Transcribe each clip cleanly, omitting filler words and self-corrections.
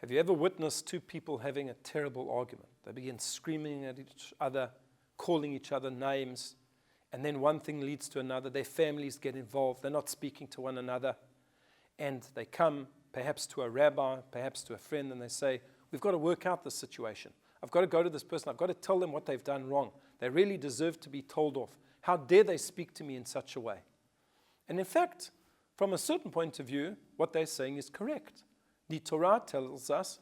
Have you ever witnessed two people having a terrible argument? They begin screaming at each other, calling each other names, and then one thing leads to another. Their families get involved. They're not speaking to one another. And they come perhaps to a rabbi, perhaps to a friend, and they say, we've got to work out this situation. I've got to go to this person. I've got to tell them what they've done wrong. They really deserve to be told off. How dare they speak to me in such a way? And in fact, from a certain point of view, what they're saying is correct. The Torah tells us,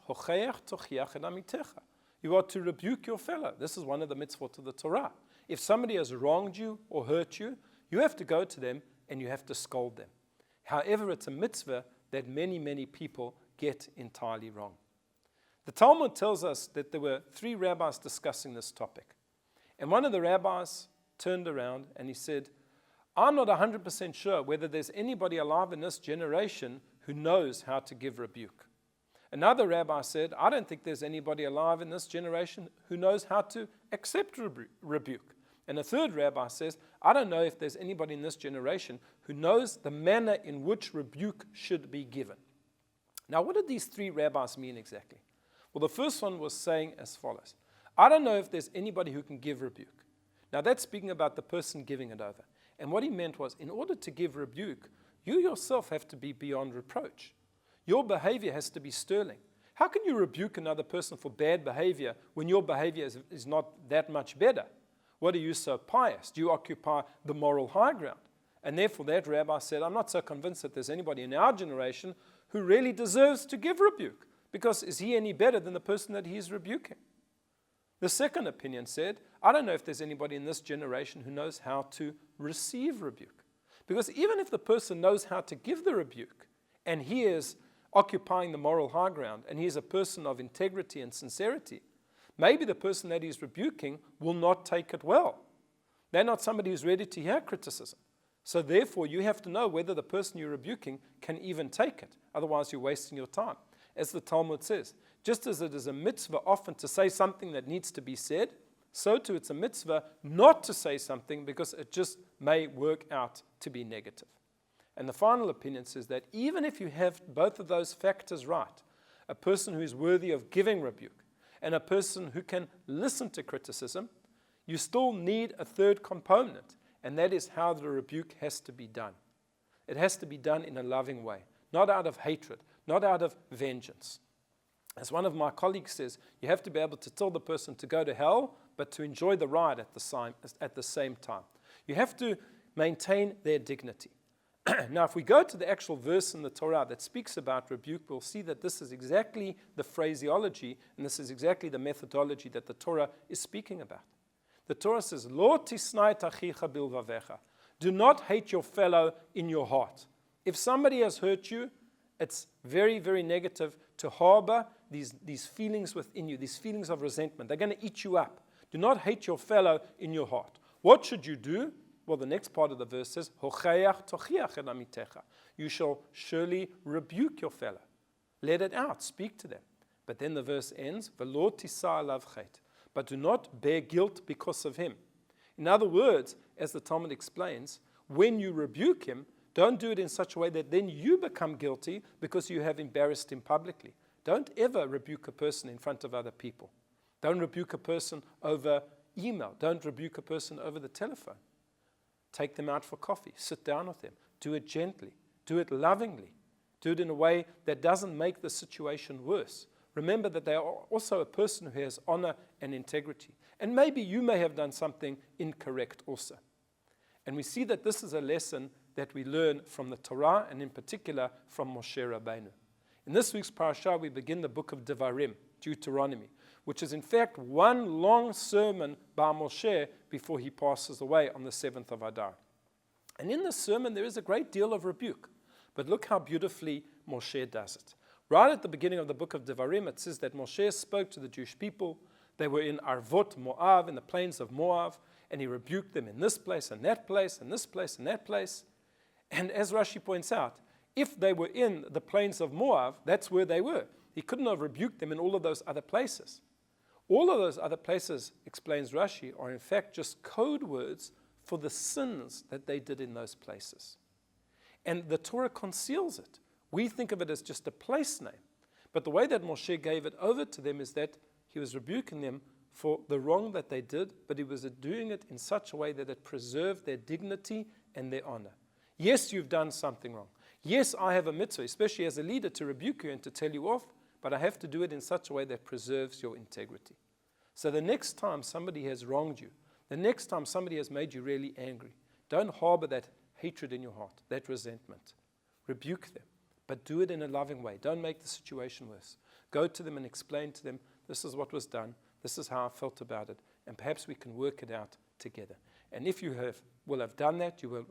you are to rebuke your fellow. This is one of the mitzvot of the Torah. If somebody has wronged you or hurt you, you have to go to them and you have to scold them. However, it's a mitzvah that many, many people get entirely wrong. The Talmud tells us that there were 3 rabbis discussing this topic. And one of the rabbis turned around and he said, I'm not 100% sure whether there's anybody alive in this generation who knows how to give rebuke. Another rabbi said, I don't think there's anybody alive in this generation who knows how to accept rebuke. And a third rabbi says, I don't know if there's anybody in this generation who knows the manner in which rebuke should be given. Now, what did these 3 rabbis mean exactly? Well, the first one was saying as follows. I don't know if there's anybody who can give rebuke. Now, that's speaking about the person giving it over. And what he meant was, in order to give rebuke, you yourself have to be beyond reproach. Your behavior has to be sterling. How can you rebuke another person for bad behavior when your behavior is not that much better? What are you so pious? Do you occupy the moral high ground? And therefore that rabbi said, I'm not so convinced that there's anybody in our generation who really deserves to give rebuke, because is he any better than the person that he is rebuking? The second opinion said, I don't know if there's anybody in this generation who knows how to receive rebuke. Because even if the person knows how to give the rebuke, and he is occupying the moral high ground, and he is a person of integrity and sincerity, maybe the person that he's rebuking will not take it well. They're not somebody who's ready to hear criticism. So therefore, you have to know whether the person you're rebuking can even take it. Otherwise, you're wasting your time. As the Talmud says, just as it is a mitzvah often to say something that needs to be said, so too it's a mitzvah not to say something because it just may work out to be negative. And the final opinion says that even if you have both of those factors right, a person who is worthy of giving rebuke and a person who can listen to criticism, you still need a third component, and that is how the rebuke has to be done. It has to be done in a loving way, not out of hatred, not out of vengeance. As one of my colleagues says, you have to be able to tell the person to go to hell, but to enjoy the ride at the same time. You have to maintain their dignity. Now, if we go to the actual verse in the Torah that speaks about rebuke, we'll see that this is exactly the phraseology, and this is exactly the methodology that the Torah is speaking about. The Torah says, Lo tisnai et achicha bilvavecha. Do not hate your fellow in your heart. If somebody has hurt you, it's very, very negative to harbor these feelings within you, these feelings of resentment. They're going to eat you up. Do not hate your fellow in your heart. What should you do? Well, the next part of the verse says, Hochayach tochiach el amitecha. You shall surely rebuke your fellow. Let it out. Speak to them. But then the verse ends, V'lo tisa alav chet. But do not bear guilt because of him. In other words, as the Talmud explains, when you rebuke him, don't do it in such a way that then you become guilty because you have embarrassed him publicly. Don't ever rebuke a person in front of other people. Don't rebuke a person over email. Don't rebuke a person over the telephone. Take them out for coffee. Sit down with them. Do it gently. Do it lovingly. Do it in a way that doesn't make the situation worse. Remember that they are also a person who has honor and integrity. And maybe you may have done something incorrect also. And we see that this is a lesson that we learn from the Torah, and in particular from Moshe Rabbeinu. In this week's parashah, we begin the book of Devarim, Deuteronomy, which is in fact one long sermon by Moshe before he passes away on the 7th of Adar. And in this sermon, there is a great deal of rebuke. But look how beautifully Moshe does it. Right at the beginning of the book of Devarim, it says that Moshe spoke to the Jewish people. They were in Arvot Moab, in the plains of Moab, and he rebuked them in this place and that place and this place and that place. And as Rashi points out, if they were in the plains of Moab, that's where they were. He couldn't have rebuked them in all of those other places. All of those other places, explains Rashi, are in fact just code words for the sins that they did in those places. And the Torah conceals it. We think of it as just a place name. But the way that Moshe gave it over to them is that he was rebuking them for the wrong that they did, but he was doing it in such a way that it preserved their dignity and their honor. Yes, you've done something wrong. Yes, I have a mitzvah, especially as a leader, to rebuke you and to tell you off, but I have to do it in such a way that preserves your integrity. So the next time somebody has wronged you, the next time somebody has made you really angry, don't harbor that hatred in your heart, that resentment. Rebuke them, but do it in a loving way. Don't make the situation worse. Go to them and explain to them, this is what was done, this is how I felt about it, and perhaps we can work it out together. And if you will have done that, you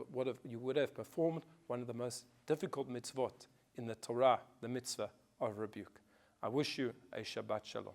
would have performed one of the most difficult mitzvot in the Torah, the mitzvah of rebuke. I wish you a Shabbat Shalom.